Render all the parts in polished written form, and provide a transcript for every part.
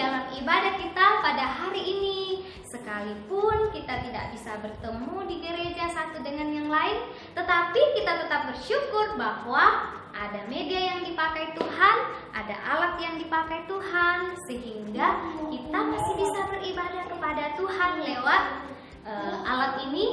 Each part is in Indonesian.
dalam ibadah kita pada hari ini. Sekalipun kita tidak bisa bertemu di gereja satu dengan yang lain, tetapi kita tetap bersyukur bahwa ada media yang dipakai Tuhan, ada alat yang dipakai Tuhan, sehingga kita masih bisa beribadah kepada Tuhan lewat alat ini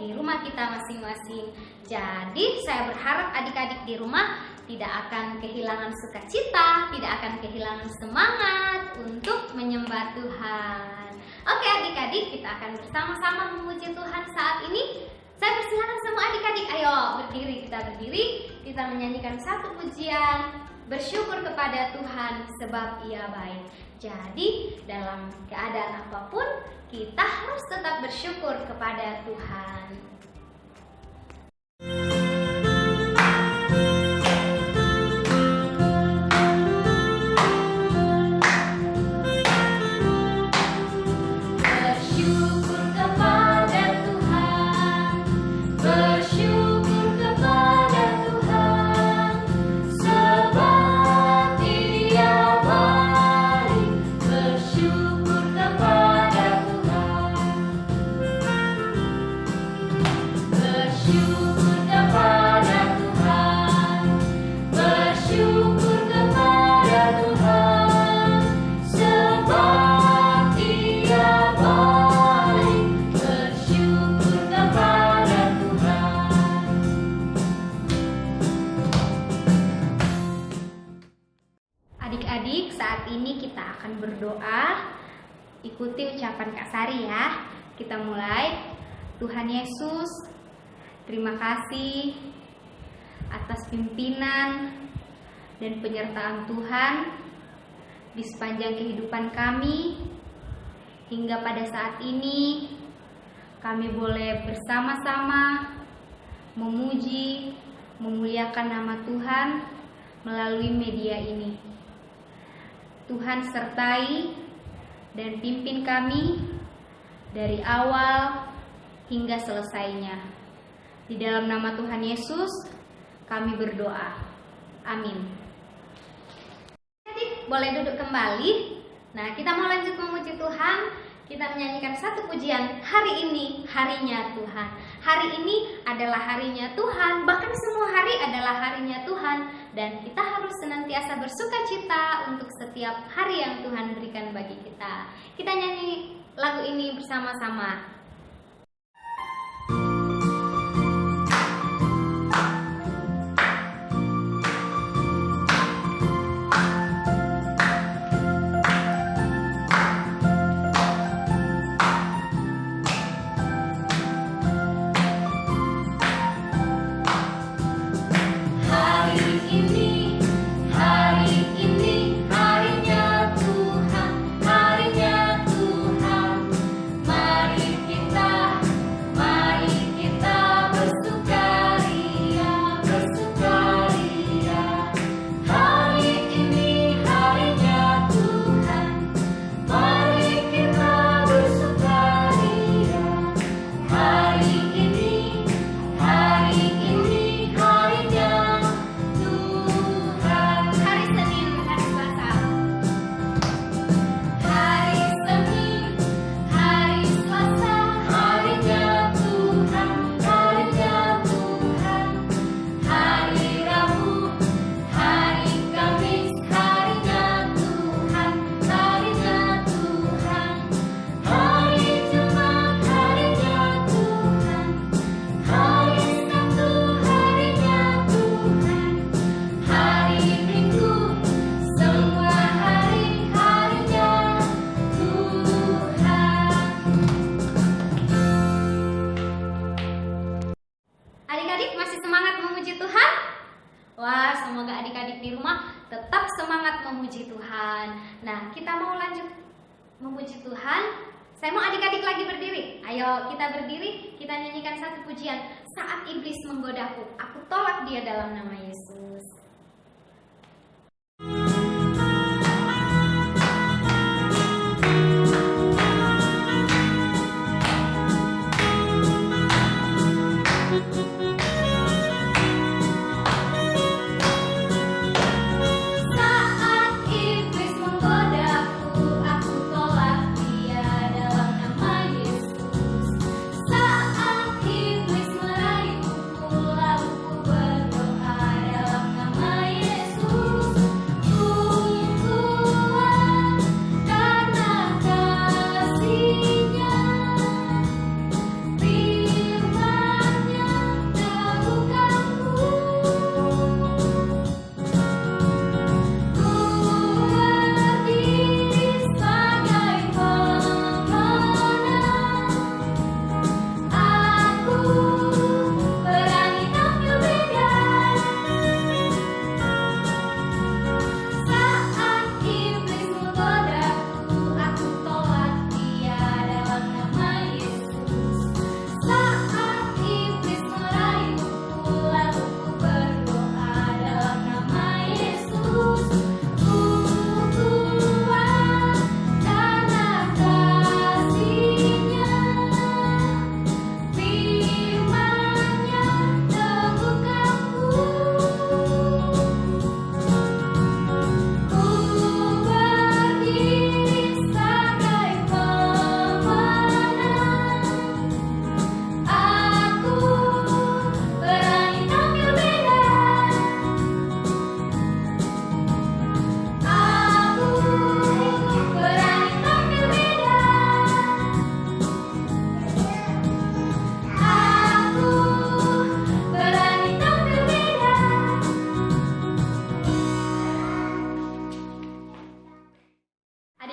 di rumah kita masing-masing. Jadi saya berharap adik-adik di rumah tidak akan kehilangan sukacita, tidak akan kehilangan semangat untuk menyembah Tuhan. Oke adik-adik, kita akan bersama-sama memuji Tuhan saat ini. Saya persilakan semua adik-adik, ayo berdiri, kita menyanyikan satu pujian, bersyukur kepada Tuhan sebab Ia baik. Jadi dalam keadaan apapun, kita harus tetap bersyukur kepada Tuhan. Adik-adik, saat ini kita akan berdoa. Ikuti ucapan Kak Sari ya. Kita mulai. Tuhan Yesus, terima kasih atas pimpinan dan penyertaan Tuhan di sepanjang kehidupan kami. Hingga pada saat ini kami boleh bersama-sama memuji, memuliakan nama Tuhan melalui media ini. Tuhan sertai dan pimpin kami dari awal hingga selesainya. Di dalam nama Tuhan Yesus kami berdoa. Amin. Jadi boleh duduk kembali. Nah, kita mau lanjut memuji Tuhan. Kita menyanyikan satu pujian. Hari ini harinya Tuhan. Hari ini adalah harinya Tuhan. Bahkan semua hari adalah harinya Tuhan. Dan kita harus senantiasa bersukacita untuk setiap hari yang Tuhan berikan bagi kita. Kita nyanyi lagu ini bersama-sama. Wah, semoga adik-adik di rumah tetap semangat memuji Tuhan. Nah, kita mau lanjut memuji Tuhan. Saya mau adik-adik lagi berdiri. Ayo kita berdiri, kita nyanyikan satu pujian. Saat iblis menggodaku, aku tolak dia dalam nama Yesus. Saat iblis menggodaku,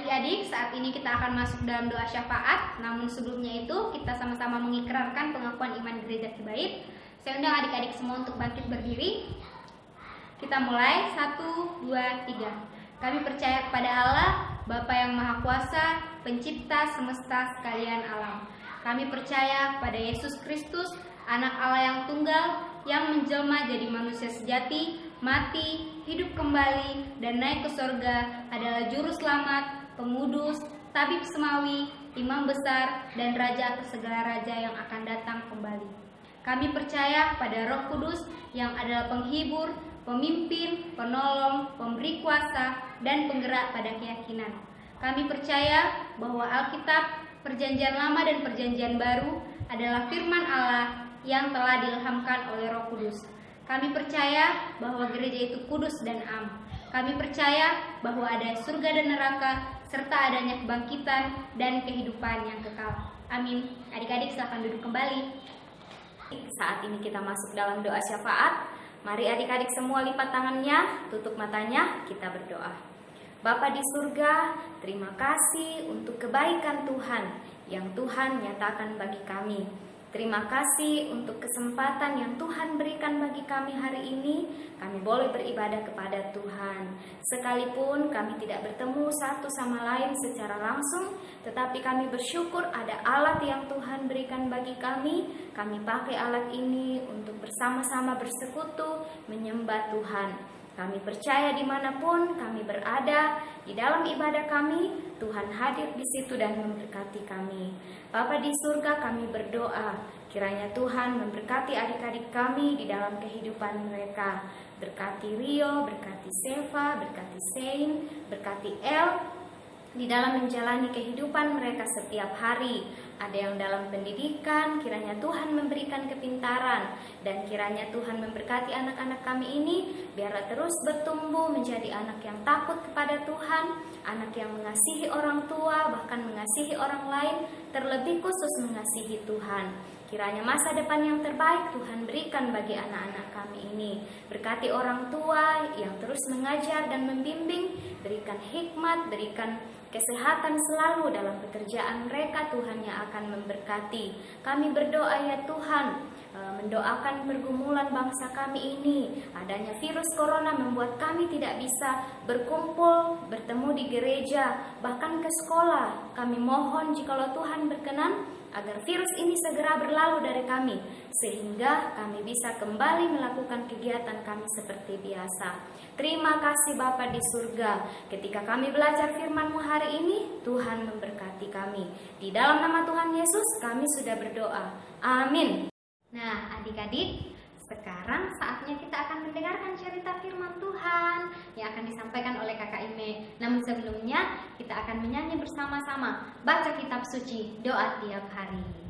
Adik-adik, saat ini kita akan masuk dalam doa syafaat. Namun sebelumnya itu kita sama-sama mengikrarkan pengakuan iman Gereja Kibait. Saya undang adik-adik semua untuk bangkit berdiri. Kita mulai, 1, 2, 3. Kami percaya kepada Allah, Bapa yang Maha Kuasa, Pencipta semesta sekalian alam. Kami percaya kepada Yesus Kristus, Anak Allah yang tunggal, yang menjelma jadi manusia sejati, mati, hidup kembali, dan naik ke sorga, adalah Juru Selamat, Pemudus, Tabib Semawi, Imam Besar, dan Raja atas segala raja yang akan datang kembali. Kami percaya pada Roh Kudus yang adalah penghibur, pemimpin, penolong, pemberi kuasa, dan penggerak pada keyakinan. Kami percaya bahwa Alkitab, Perjanjian Lama dan Perjanjian Baru adalah firman Allah yang telah diilhamkan oleh Roh Kudus. Kami percaya bahwa gereja itu kudus dan am. Kami percaya bahwa ada surga dan neraka, serta adanya kebangkitan dan kehidupan yang kekal. Amin. Adik-adik silakan duduk kembali. Saat ini kita masuk dalam doa syafaat. Mari adik-adik semua lipat tangannya, tutup matanya, kita berdoa. Bapa di surga, terima kasih untuk kebaikan Tuhan yang Tuhan nyatakan bagi kami. Terima kasih untuk kesempatan yang Tuhan berikan bagi kami hari ini. Kami boleh beribadah kepada Tuhan. Sekalipun kami tidak bertemu satu sama lain secara langsung, tetapi kami bersyukur ada alat yang Tuhan berikan bagi kami. Kami pakai alat ini untuk bersama-sama bersekutu menyembah Tuhan. Kami percaya dimanapun kami berada, di dalam ibadah kami, Tuhan hadir di situ dan memberkati kami. Bapa di surga, kami berdoa, kiranya Tuhan memberkati adik-adik kami di dalam kehidupan mereka. Berkati Rio, berkati Seva, berkati Sein, berkati El, di dalam menjalani kehidupan mereka setiap hari. Ada yang dalam pendidikan, kiranya Tuhan memberikan kepintaran, dan kiranya Tuhan memberkati anak-anak kami ini, biar terus bertumbuh menjadi anak yang takut kepada Tuhan, anak yang mengasihi orang tua, bahkan mengasihi orang lain, terlebih khusus mengasihi Tuhan. Kiranya masa depan yang terbaik Tuhan berikan bagi anak-anak kami ini. Berkati orang tua yang terus mengajar dan membimbing, berikan hikmat, berikan kesehatan selalu dalam pekerjaan mereka. Tuhan yang akan memberkati. Kami berdoa ya Tuhan, mendoakan pergumulan bangsa kami ini. Adanya virus corona membuat kami tidak bisa berkumpul, bertemu di gereja, bahkan ke sekolah. Kami mohon jikalau Tuhan berkenan, agar virus ini segera berlalu dari kami, sehingga kami bisa kembali melakukan kegiatan kami seperti biasa. Terima kasih Bapa di surga, ketika kami belajar firman-Mu hari ini, Tuhan memberkati kami. Di dalam nama Tuhan Yesus kami sudah berdoa. Amin. Nah, adik-adik, sekarang saatnya kita akan mendengarkan cerita firman Tuhan yang akan disampaikan oleh Kakak Ime. Namun sebelumnya, kita akan menyanyi bersama-sama baca kitab suci, doa tiap hari.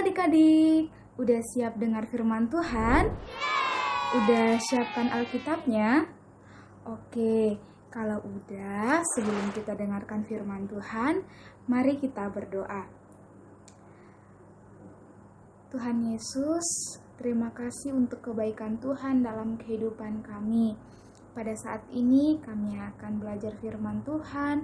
Adik-adik, udah siap dengar firman Tuhan? Udah siapkan Alkitabnya? Oke, kalau udah, sebelum kita dengarkan firman Tuhan, mari kita berdoa. Tuhan Yesus, terima kasih untuk kebaikan Tuhan dalam kehidupan kami. Pada saat ini kami akan belajar firman Tuhan.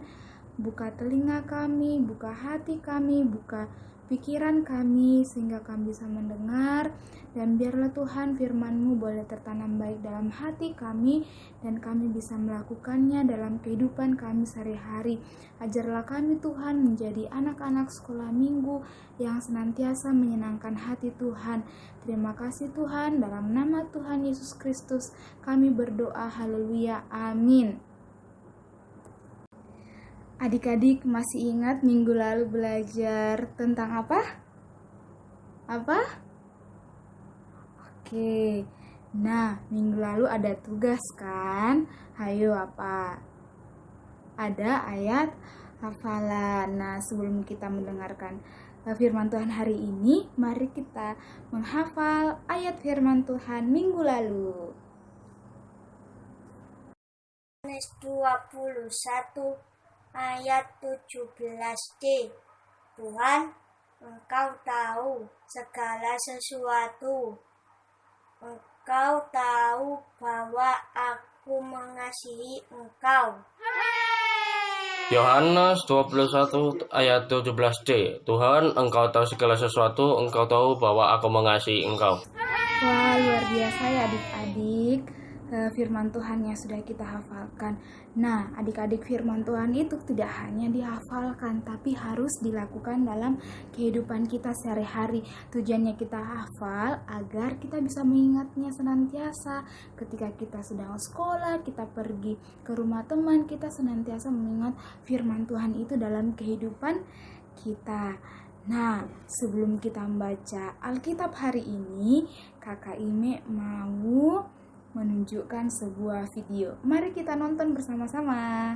Buka telinga kami, buka hati kami, buka pikiran kami sehingga kami bisa mendengar, dan biarlah Tuhan firman-Mu boleh tertanam baik dalam hati kami dan kami bisa melakukannya dalam kehidupan kami sehari-hari. Ajarlah kami Tuhan menjadi anak-anak sekolah minggu yang senantiasa menyenangkan hati Tuhan. Terima kasih Tuhan, dalam nama Tuhan Yesus Kristus kami berdoa, haleluya, amin. Adik-adik masih ingat minggu lalu belajar tentang apa? Oke, nah minggu lalu ada tugas kan? Hayo apa? Ada ayat hafalan. Nah sebelum kita mendengarkan firman Tuhan hari ini, mari kita menghafal ayat firman Tuhan minggu lalu. Yohanes 21 ayat 17d. Tuhan, Engkau tahu segala sesuatu. Engkau tahu bahwa aku mengasihi Engkau. Yohanes 21 ayat 17d. Tuhan, Engkau tahu segala sesuatu, Engkau tahu bahwa aku mengasihi Engkau. Wah, luar biasa ya adik-adik, firman Tuhan yang sudah kita hafalkan. Nah, adik-adik, firman Tuhan itu tidak hanya dihafalkan, tapi harus dilakukan dalam kehidupan kita sehari-hari. Tujuannya kita hafal agar kita bisa mengingatnya senantiasa. Ketika kita sedang sekolah, kita pergi ke rumah teman, kita senantiasa mengingat firman Tuhan itu dalam kehidupan kita. Nah, sebelum kita membaca Alkitab hari ini, Kakak Ime mau menunjukkan sebuah video. Mari kita nonton bersama-sama.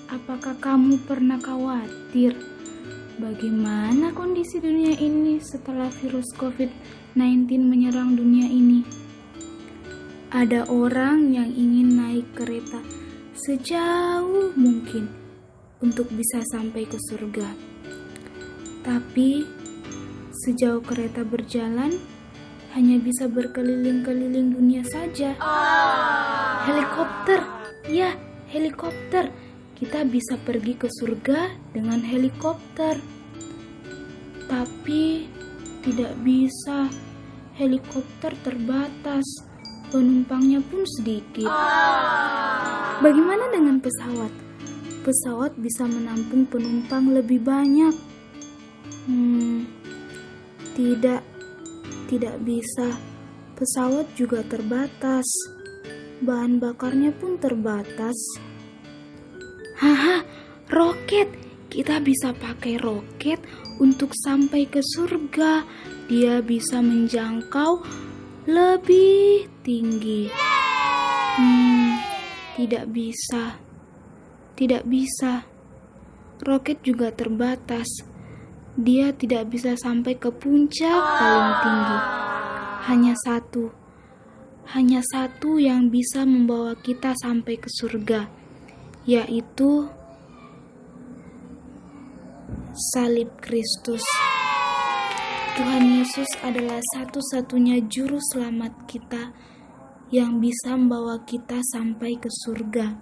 Apakah kamu pernah khawatir bagaimana kondisi dunia ini setelah virus COVID-19 menyerang dunia ini? Ada orang yang ingin naik kereta sejauh mungkin untuk bisa sampai ke surga. Tapi sejauh kereta berjalan, hanya bisa berkeliling-keliling dunia saja. Helikopter, ya helikopter. Kita bisa pergi ke surga dengan helikopter. Tapi tidak bisa. Helikopter terbatas. Penumpangnya pun sedikit. Bagaimana dengan pesawat? Pesawat bisa menampung penumpang lebih banyak. Tidak bisa. Pesawat juga terbatas. Bahan bakarnya pun terbatas. Haha, roket. Kita bisa pakai roket untuk sampai ke surga. Dia bisa menjangkau lebih tinggi. Tidak bisa. Tidak bisa. Roket juga terbatas. Dia tidak bisa sampai ke puncak paling tinggi. Hanya satu yang bisa membawa kita sampai ke surga, yaitu salib Kristus. Tuhan Yesus adalah satu-satunya juru selamat kita yang bisa membawa kita sampai ke surga.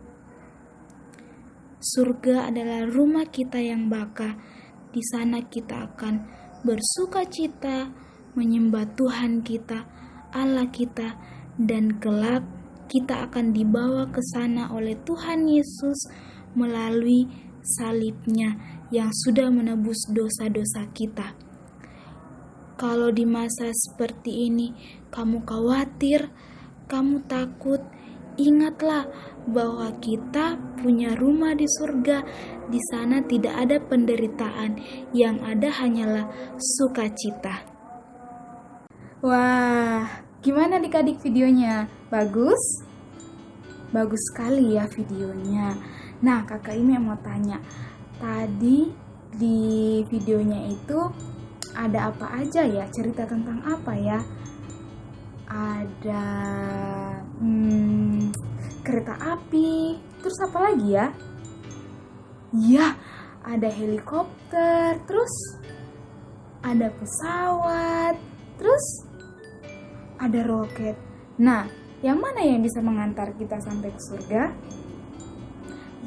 Surga adalah rumah kita yang baka. Di sana kita akan bersukacita, menyembah Tuhan kita, Allah kita, dan kelak kita akan dibawa ke sana oleh Tuhan Yesus melalui salibnya yang sudah menebus dosa-dosa kita. Kalau di masa seperti ini kamu khawatir, kamu takut, ingatlah bahwa kita punya rumah di surga. Di sana tidak ada penderitaan, yang ada hanyalah sukacita. Wah, gimana adik-adik videonya? Bagus? Bagus sekali ya videonya. Nah, Kakak Ime mau tanya, tadi di videonya itu ada apa aja ya? Cerita tentang apa ya? Ada kereta api, terus apa lagi ya? Iya, ada helikopter, terus ada pesawat, terus ada roket. Nah, yang mana yang bisa mengantar kita sampai ke surga?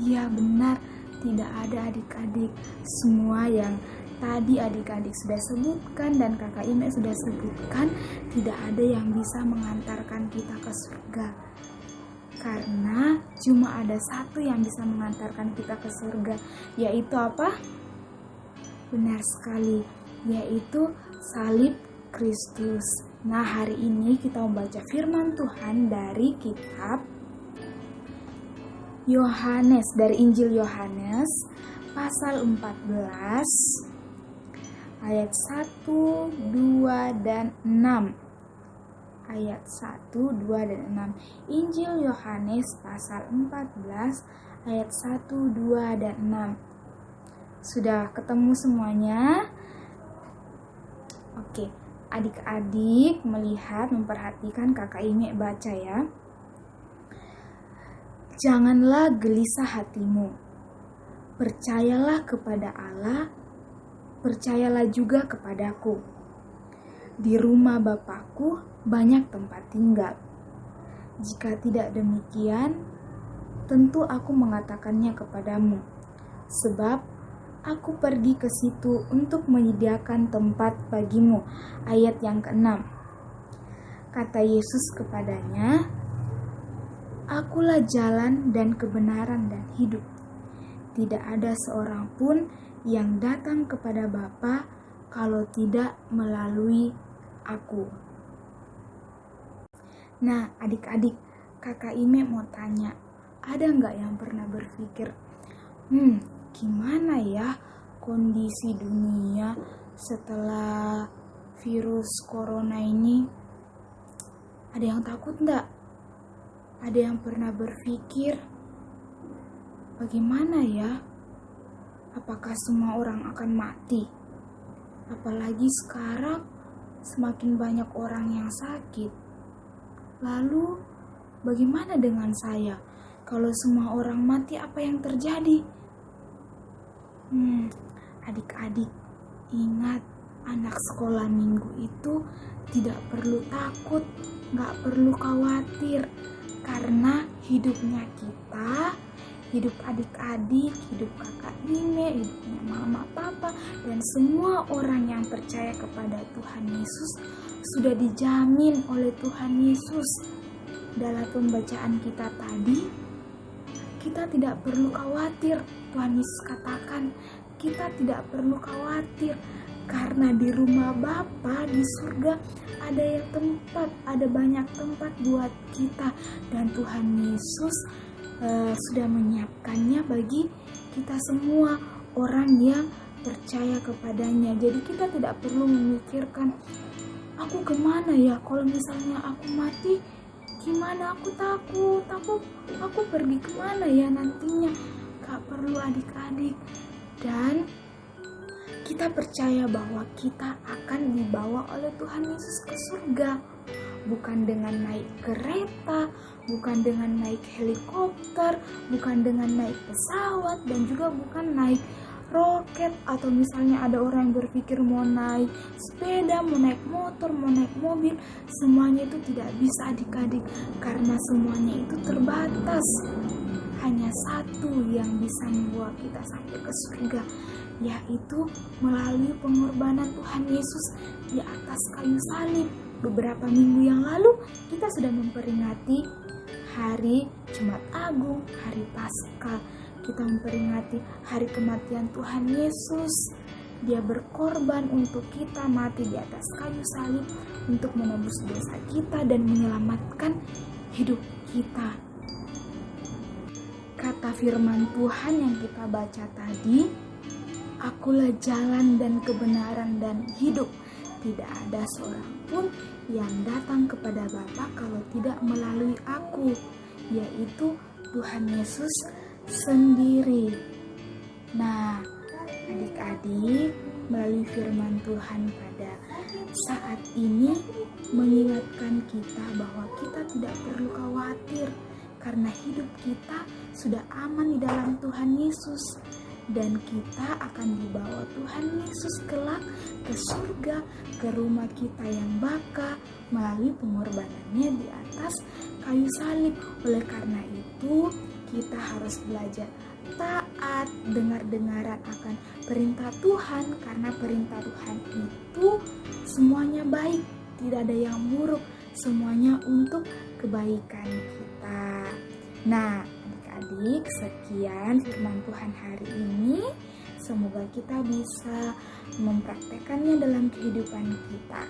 Iya benar, tidak ada adik-adik. Semua yang tadi adik-adik sudah sebutkan dan kakak Ime sudah sebutkan, tidak ada yang bisa mengantarkan kita ke surga. Karena cuma ada satu yang bisa mengantarkan kita ke surga, yaitu apa? Benar sekali, yaitu salib Kristus. Nah, hari ini kita membaca firman Tuhan dari kitab Yohanes, dari Injil Yohanes pasal 14 ayat 1, 2, dan 6. Ayat 1, 2, dan 6. Injil Yohanes pasal 14 ayat 1, 2, dan 6. Sudah ketemu semuanya? Oke, adik-adik melihat, memperhatikan kakak Ime baca ya. Janganlah gelisah hatimu. Percayalah kepada Allah, percayalah juga kepadaku. Di rumah Bapakku banyak tempat tinggal. Jika tidak demikian, tentu aku mengatakannya kepadamu. Sebab aku pergi ke situ untuk menyediakan tempat bagimu. Ayat yang ke-6. Kata Yesus kepadanya, Akulah jalan dan kebenaran dan hidup. Tidak ada seorang pun yang datang kepada Bapa kalau tidak melalui aku. Nah, adik-adik, kakak Ime mau tanya, ada nggak yang pernah berpikir, gimana ya kondisi dunia setelah virus corona ini? Ada yang takut nggak? Ada yang pernah berpikir, bagaimana ya? Apakah semua orang akan mati? Apalagi sekarang semakin banyak orang yang sakit. Lalu bagaimana dengan saya? Kalau semua orang mati, apa yang terjadi? Adik-adik, ingat, anak sekolah minggu itu tidak perlu takut, gak perlu khawatir. Karena hidupnya kita, hidup adik-adik, hidup kakak Ime, hidupnya mama, papa, dan semua orang yang percaya kepada Tuhan Yesus sudah dijamin oleh Tuhan Yesus. Dalam pembacaan kita tadi, kita tidak perlu khawatir. Tuhan Yesus katakan, kita tidak perlu khawatir. Karena di rumah Bapa di surga ada banyak tempat buat kita, dan Tuhan Yesus sudah menyiapkannya bagi kita semua orang yang percaya kepadanya. Jadi kita tidak perlu memikirkan, aku kemana ya kalau misalnya aku mati, gimana, aku takut, aku pergi kemana ya nantinya. Gak perlu adik-adik. Dan kita percaya bahwa kita akan dibawa oleh Tuhan Yesus ke surga. Bukan dengan naik kereta, bukan dengan naik helikopter, bukan dengan naik pesawat, dan juga bukan naik roket. Atau misalnya ada orang yang berpikir mau naik sepeda, mau naik motor, mau naik mobil. Semuanya itu tidak bisa adik-adik, karena semuanya itu terbatas. Hanya satu yang bisa membawa kita sampai ke surga, yaitu melalui pengorbanan Tuhan Yesus di atas kayu salib. Beberapa minggu yang lalu kita sudah memperingati hari Jumat Agung, hari Paskah. Kita memperingati hari kematian Tuhan Yesus. Dia berkorban untuk kita, mati di atas kayu salib untuk menebus dosa kita dan menyelamatkan hidup kita. Kata firman Tuhan yang kita baca tadi, Akulah jalan dan kebenaran dan hidup. Tidak ada seorang pun yang datang kepada Bapa kalau tidak melalui aku, yaitu Tuhan Yesus sendiri. Nah, adik-adik, melalui firman Tuhan pada saat ini mengingatkan kita bahwa kita tidak perlu khawatir, karena hidup kita sudah aman di dalam Tuhan Yesus. dan kita akan dibawa Tuhan Yesus kelak ke surga, ke rumah kita yang baka melalui pengorbanannya di atas kayu salib. Oleh karena itu, kita harus belajar taat, dengar-dengaran akan perintah Tuhan, karena perintah Tuhan itu semuanya baik, tidak ada yang buruk, semuanya untuk kebaikan kita. Nah, adik-adik, sekian firman Tuhan hari ini. Semoga kita bisa mempraktekannya dalam kehidupan kita.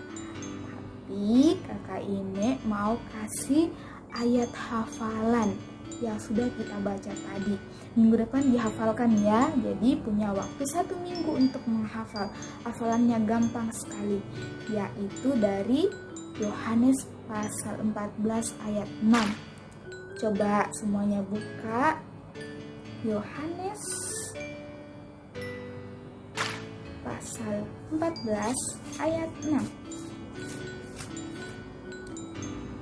Tapi kakak ini mau kasih ayat hafalan yang sudah kita baca tadi. Minggu depan dihafalkan ya. Jadi punya waktu 1 minggu untuk menghafal. Hafalannya gampang sekali, yaitu dari Yohanes pasal 14 ayat 6. Coba semuanya buka Yohanes pasal 14 ayat 6.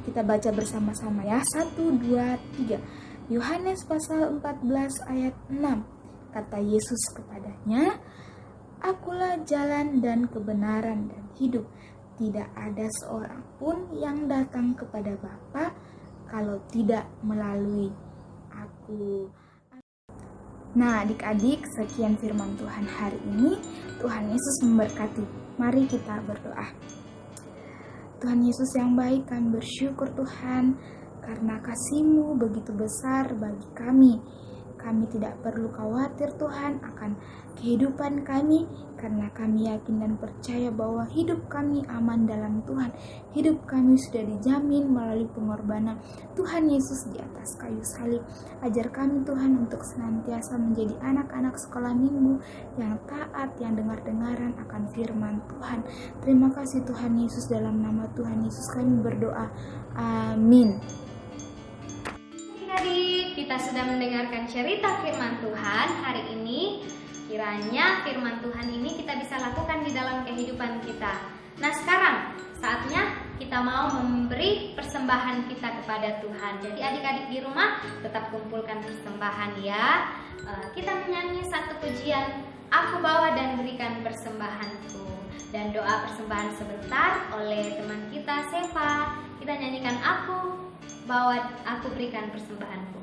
Kita baca bersama-sama ya. 1, 2, 3. Yohanes pasal 14 ayat 6. Kata Yesus kepadanya, "Akulah jalan dan kebenaran dan hidup. Tidak ada seorang pun yang datang kepada Bapa kalau tidak melalui aku." Nah, adik-adik, sekian firman Tuhan hari ini. Tuhan Yesus memberkati. Mari kita berdoa. Tuhan Yesus yang baik, kami bersyukur Tuhan karena kasih-Mu begitu besar bagi kami. Kami tidak perlu khawatir Tuhan akan kehidupan kami, karena kami yakin dan percaya bahwa hidup kami aman dalam Tuhan. Hidup kami sudah dijamin melalui pengorbanan Tuhan Yesus di atas kayu salib. Ajar kami Tuhan untuk senantiasa menjadi anak-anak sekolah minggu yang taat, yang dengar-dengaran akan firman Tuhan. Terima kasih Tuhan Yesus, dalam nama Tuhan Yesus kami berdoa. Amin. Adik, kita sudah mendengarkan cerita firman Tuhan hari ini. Kiranya firman Tuhan ini kita bisa lakukan di dalam kehidupan kita. Nah, sekarang saatnya kita mau memberi persembahan kita kepada Tuhan. Jadi adik-adik di rumah tetap kumpulkan persembahan ya. Kita menyanyi satu pujian, "Aku bawa dan berikan persembahanku." Dan doa persembahan sebentar oleh teman kita Sepa. Kita nyanyikan "Aku bawa, aku berikan persembahanku."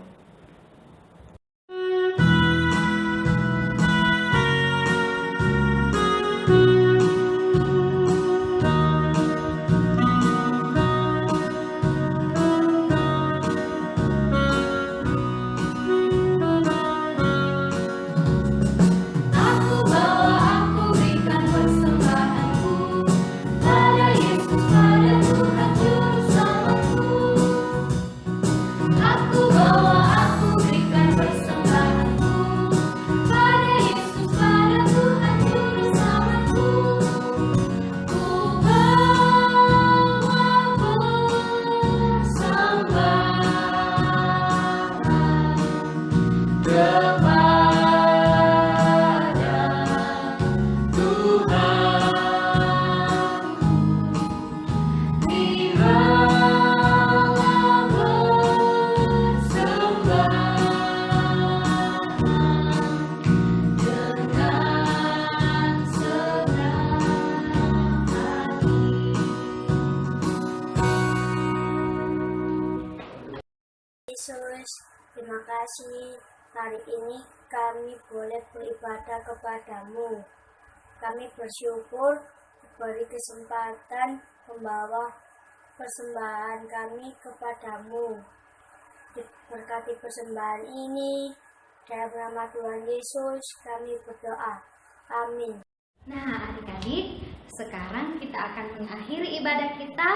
Yesus, terima kasih hari ini kami boleh beribadah kepadamu. Kami bersyukur diberi kesempatan membawa persembahan kami kepadamu. Berkati persembahan ini, dalam nama Tuhan Yesus kami berdoa. Amin. Nah, adik-adik, sekarang kita akan mengakhiri ibadah kita.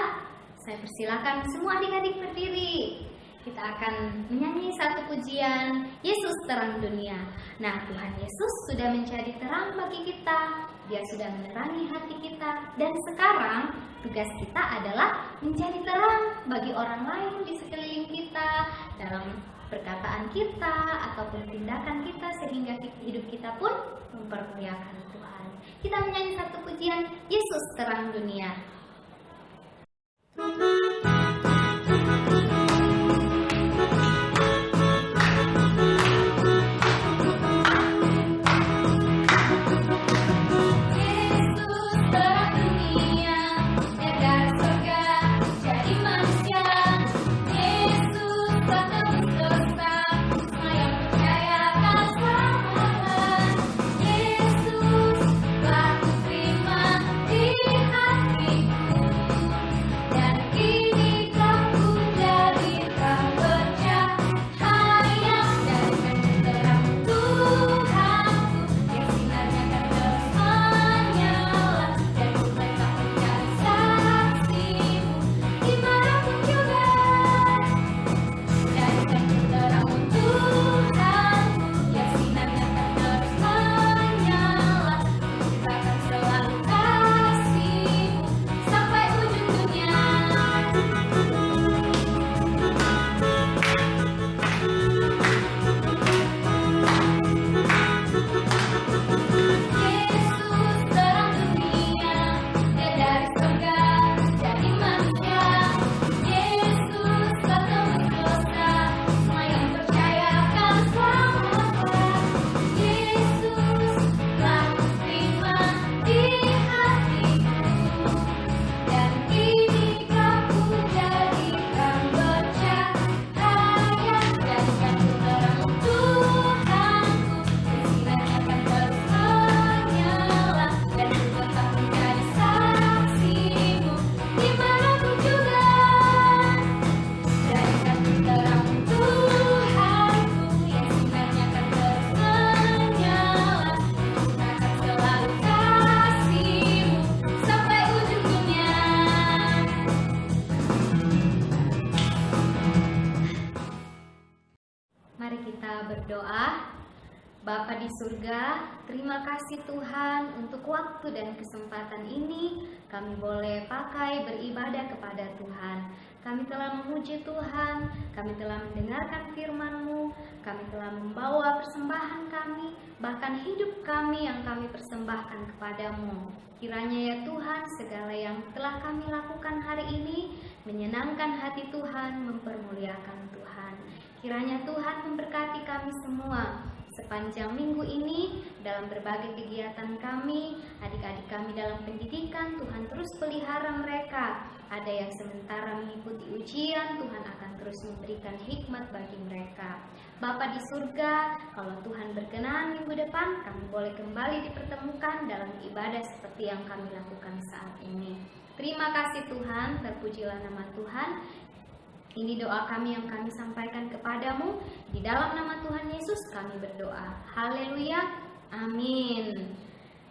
Saya persilakan semua adik-adik berdiri. Kita akan menyanyi satu pujian, "Yesus Terang Dunia." Nah, Tuhan Yesus sudah menjadi terang bagi kita. Dia sudah menerangi hati kita. Dan sekarang tugas kita adalah menjadi terang bagi orang lain di sekeliling kita, dalam perkataan kita ataupun tindakan kita, sehingga hidup kita pun mempermuliakan Tuhan. Kita menyanyi satu pujian, "Yesus Terang Dunia." berdoa. Bapa di surga, terima kasih Tuhan untuk waktu dan kesempatan ini kami boleh pakai beribadah kepada Tuhan. Kami telah memuji Tuhan, kami telah mendengarkan firman-Mu, kami telah membawa persembahan kami, bahkan hidup kami yang kami persembahkan kepadamu. Kiranya ya Tuhan, segala yang telah kami lakukan hari ini menyenangkan hati Tuhan, mempermuliakan Tuhan. Kiranya Tuhan memberkati kami semua sepanjang minggu ini dalam berbagai kegiatan kami, adik-adik kami dalam pendidikan. Tuhan terus pelihara mereka. Ada yang sementara mengikuti ujian, Tuhan akan terus memberikan hikmat bagi mereka. Bapa di surga, kalau Tuhan berkenan minggu depan, kami boleh kembali dipertemukan dalam ibadah seperti yang kami lakukan saat ini. Terima kasih Tuhan, terpujilah nama Tuhan. Ini doa kami yang kami sampaikan kepadamu. Di dalam nama Tuhan Yesus kami berdoa. Haleluya. Amin.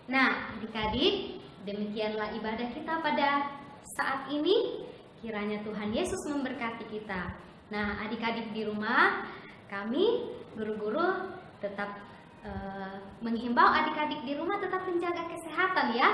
Nah, adik-adik, demikianlah ibadah kita pada saat ini. Kiranya Tuhan Yesus memberkati kita. Nah, adik-adik di rumah, kami guru-guru tetap menghimbau adik-adik di rumah tetap menjaga kesehatan ya.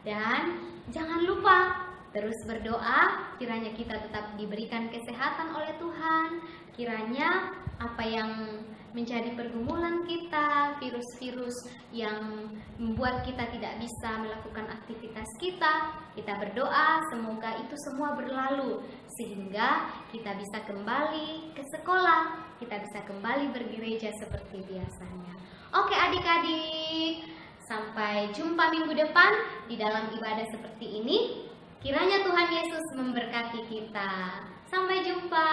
Dan jangan lupa terus berdoa, kiranya kita tetap diberikan kesehatan oleh Tuhan. Kiranya apa yang menjadi pergumulan kita, virus-virus yang membuat kita tidak bisa melakukan aktivitas kita berdoa semoga itu semua berlalu, sehingga kita bisa kembali ke sekolah, kita bisa kembali bergereja seperti biasanya. Oke adik-adik, sampai jumpa minggu depan di dalam ibadah seperti ini. Kiranya Tuhan Yesus memberkati kita. Sampai jumpa.